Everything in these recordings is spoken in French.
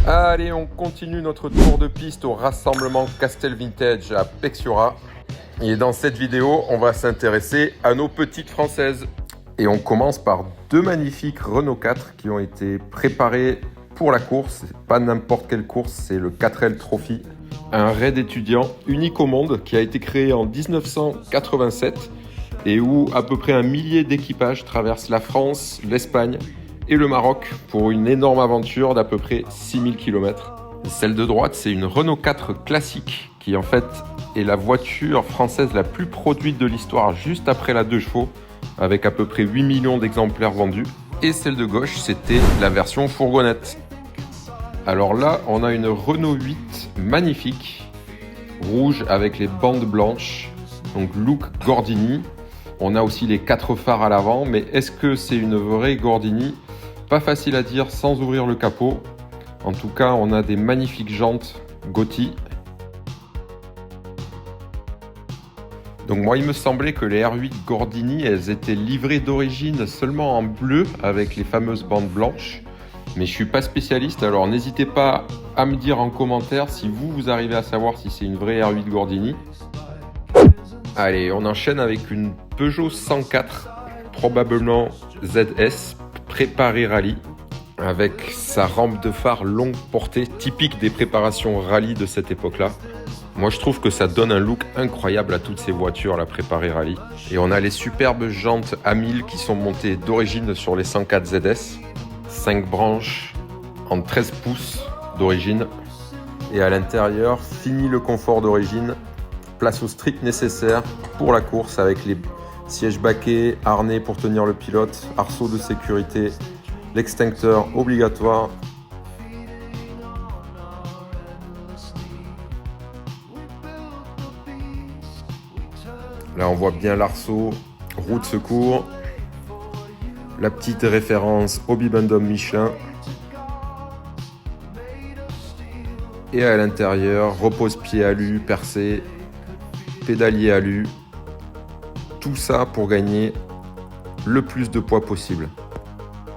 Allez, on continue notre tour de piste au rassemblement Castel Vintage à Pexura. Et dans cette vidéo, on va s'intéresser à nos petites françaises. Et on commence par deux magnifiques Renault 4 qui ont été préparés pour la course. C'est pas n'importe quelle course, c'est le 4L Trophy. Un raid étudiant unique au monde qui a été créé en 1987 et où à peu près 1 millier d'équipages traversent la France, l'Espagne et le Maroc pour une énorme aventure d'à peu près 6000 km. Celle de droite, c'est une Renault 4 classique qui en fait est la voiture française la plus produite de l'histoire juste après la 2 chevaux avec à peu près 8 millions d'exemplaires vendus. Et celle de gauche, c'était la version fourgonnette. Alors là, on a une Renault 8 magnifique, rouge avec les bandes blanches, donc look Gordini. On a aussi les 4 phares à l'avant, mais est-ce que c'est une vraie Gordini ? Pas facile à dire sans ouvrir le capot. En tout cas, on a des magnifiques jantes Gotti. Donc moi, il me semblait que les R8 Gordini, elles étaient livrées d'origine seulement en bleu avec les fameuses bandes blanches. Mais je suis pas spécialiste, alors n'hésitez pas à me dire en commentaire si vous arrivez à savoir si c'est une vraie R8 Gordini. Allez, on enchaîne avec une Peugeot 104, probablement ZS, préparée rallye, avec sa rampe de phare longue portée, typique des préparations rallye de cette époque-là. Moi, je trouve que ça donne un look incroyable à toutes ces voitures, la préparée rallye. Et on a les superbes jantes A1000 qui sont montées d'origine sur les 104 ZS. 5 branches en 13 pouces d'origine. Et à l'intérieur, fini le confort d'origine. Place au strict nécessaire pour la course avec les sièges baquets, harnais pour tenir le pilote, arceaux de sécurité, l'extincteur obligatoire. Là, on voit bien l'arceau, roue de secours, la petite référence au Bibendum Michelin. Et à l'intérieur, repose-pied alu percé, pédalier alu. Tout ça pour gagner le plus de poids possible.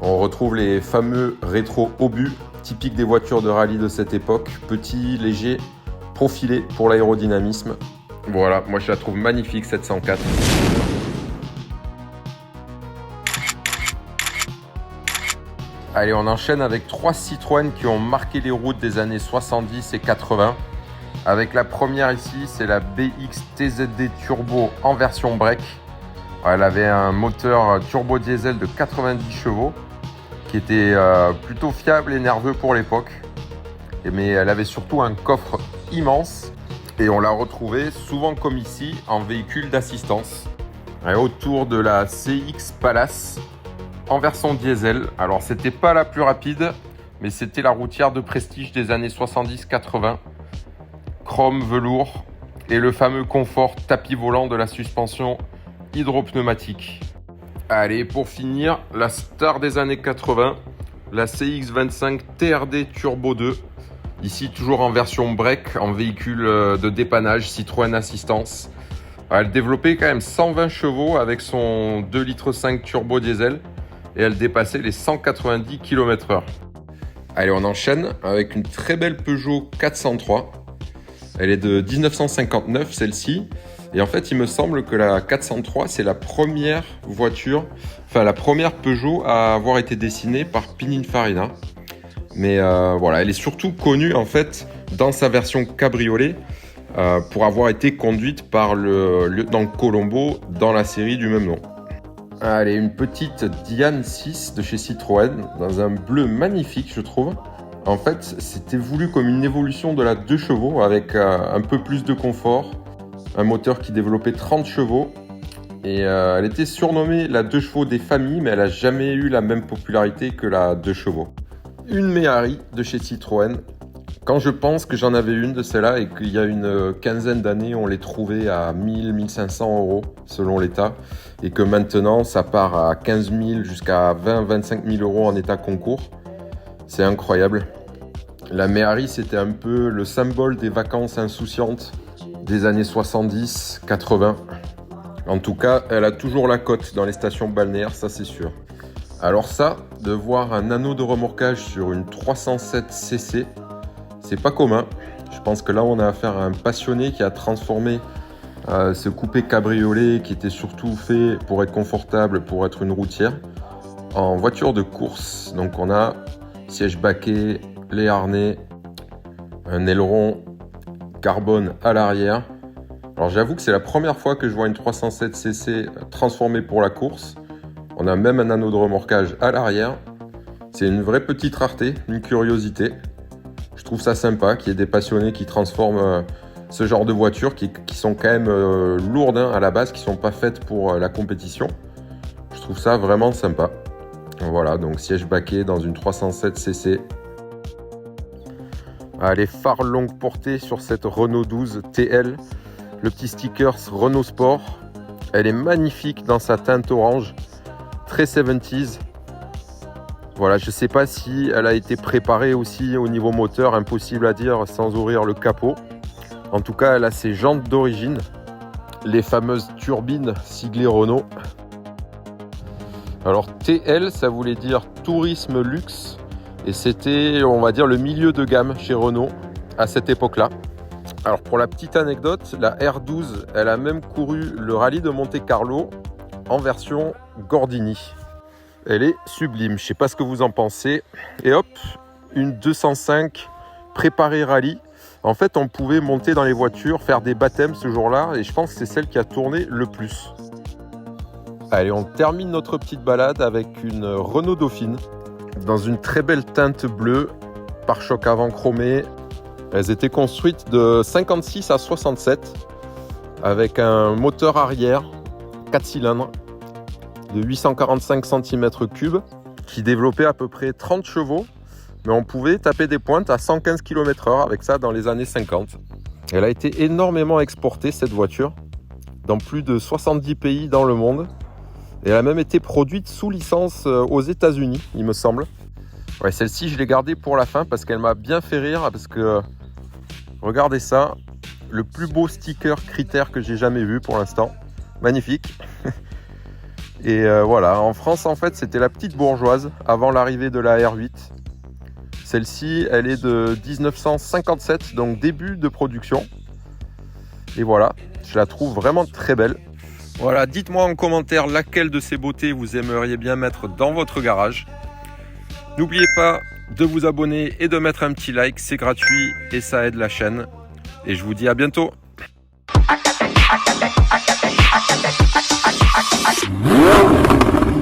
On retrouve les fameux rétro obus, typiques des voitures de rallye de cette époque. Petits, légers, profilés pour l'aérodynamisme. Voilà, moi je la trouve magnifique cette 104. Allez, on enchaîne avec 3 Citroën qui ont marqué les routes des années 70 et 80. Avec la première ici, c'est la BX TZD Turbo en version break. Elle avait un moteur turbo diesel de 90 chevaux qui était plutôt fiable et nerveux pour l'époque. Mais elle avait surtout un coffre immense et on l'a retrouvée souvent comme ici en véhicule d'assistance. Autour de la CX Palace en version diesel. Alors c'était pas la plus rapide, mais c'était la routière de prestige des années 70-80. Chrome velours et le fameux confort tapis volant de la suspension hydropneumatique. Allez, pour finir, la star des années 80, la CX25 TRD Turbo 2. Ici toujours en version break, en véhicule de dépannage Citroën Assistance. Elle développait quand même 120 chevaux avec son 2,5 litres turbo diesel et elle dépassait les 190 km/h. Allez, on enchaîne avec une très belle Peugeot 403. Elle est de 1959 celle-ci. Et en fait, il me semble que la 403, c'est la première voiture, enfin la première Peugeot à avoir été dessinée par Pininfarina. Mais voilà, elle est surtout connue en fait dans sa version cabriolet pour avoir été conduite par le lieutenant Colombo dans la série du même nom. Allez, une petite Diane 6 de chez Citroën, dans un bleu magnifique je trouve. En fait, c'était voulu comme une évolution de la 2 chevaux avec un peu plus de confort. Un moteur qui développait 30 chevaux. Et elle était surnommée la 2 chevaux des familles, mais elle n'a jamais eu la même popularité que la 2 chevaux. Une Méhari de chez Citroën. Quand je pense que j'en avais une de celle-là et qu'il y a une quinzaine d'années, on les trouvait à 1000-1500 € selon l'état. Et que maintenant, ça part à 15 000 jusqu'à 20-25 000 € en état concours. C'est incroyable. La Méhari, c'était un peu le symbole des vacances insouciantes des années 70-80. En tout cas, elle a toujours la cote dans les stations balnéaires, ça c'est sûr. Alors ça, de voir un anneau de remorquage sur une 307 cc, c'est pas commun. Je pense que là on a affaire à un passionné qui a transformé ce coupé cabriolet qui était surtout fait pour être confortable, pour être une routière, en voiture de course. Donc on a siège baquet, les harnais, un aileron carbone à l'arrière. Alors j'avoue que c'est la première fois que je vois une 307 cc transformée pour la course. On a même un anneau de remorquage à l'arrière. C'est une vraie petite rareté, une curiosité. Je trouve ça sympa qu'il y ait des passionnés qui transforment ce genre de voitures qui sont quand même lourdes à la base, qui sont pas faites pour la compétition. Je trouve ça vraiment sympa. Voilà, donc siège baquet dans une 307 cc. Les phares longue portée sur cette Renault 12 TL. Le petit sticker Renault Sport. Elle est magnifique dans sa teinte orange. Très 70s. Voilà, je ne sais pas si elle a été préparée aussi au niveau moteur. Impossible à dire sans ouvrir le capot. En tout cas, elle a ses jantes d'origine. Les fameuses turbines siglées Renault. Alors TL, ça voulait dire tourisme luxe. Et c'était, on va dire, le milieu de gamme chez Renault à cette époque-là. Alors pour la petite anecdote, la R12, elle a même couru le rallye de Monte-Carlo en version Gordini. Elle est sublime, je ne sais pas ce que vous en pensez. Et hop, une 205 préparée rallye. En fait, on pouvait monter dans les voitures, faire des baptêmes ce jour-là. Et je pense que c'est celle qui a tourné le plus. Allez, on termine notre petite balade avec une Renault Dauphine. Dans une très belle teinte bleue, pare-choc avant chromé. Elles étaient construites de 56 à 67 avec un moteur arrière 4 cylindres de 845 cm3 qui développait à peu près 30 chevaux, mais on pouvait taper des pointes à 115 km/h avec ça dans les années 50. Elle a été énormément exportée, cette voiture, dans plus de 70 pays dans le monde. Et elle a même été produite sous licence aux États-Unis, il me semble. Ouais, celle-ci, je l'ai gardée pour la fin parce qu'elle m'a bien fait rire. Parce que, regardez ça, le plus beau sticker critère que j'ai jamais vu pour l'instant. Magnifique. Et voilà, en France, en fait, c'était la petite bourgeoise avant l'arrivée de la R8. Celle-ci, elle est de 1957, donc début de production. Et voilà, je la trouve vraiment très belle. Voilà, dites-moi en commentaire laquelle de ces beautés vous aimeriez bien mettre dans votre garage. N'oubliez pas de vous abonner et de mettre un petit like, c'est gratuit et ça aide la chaîne. Et je vous dis à bientôt. Woo!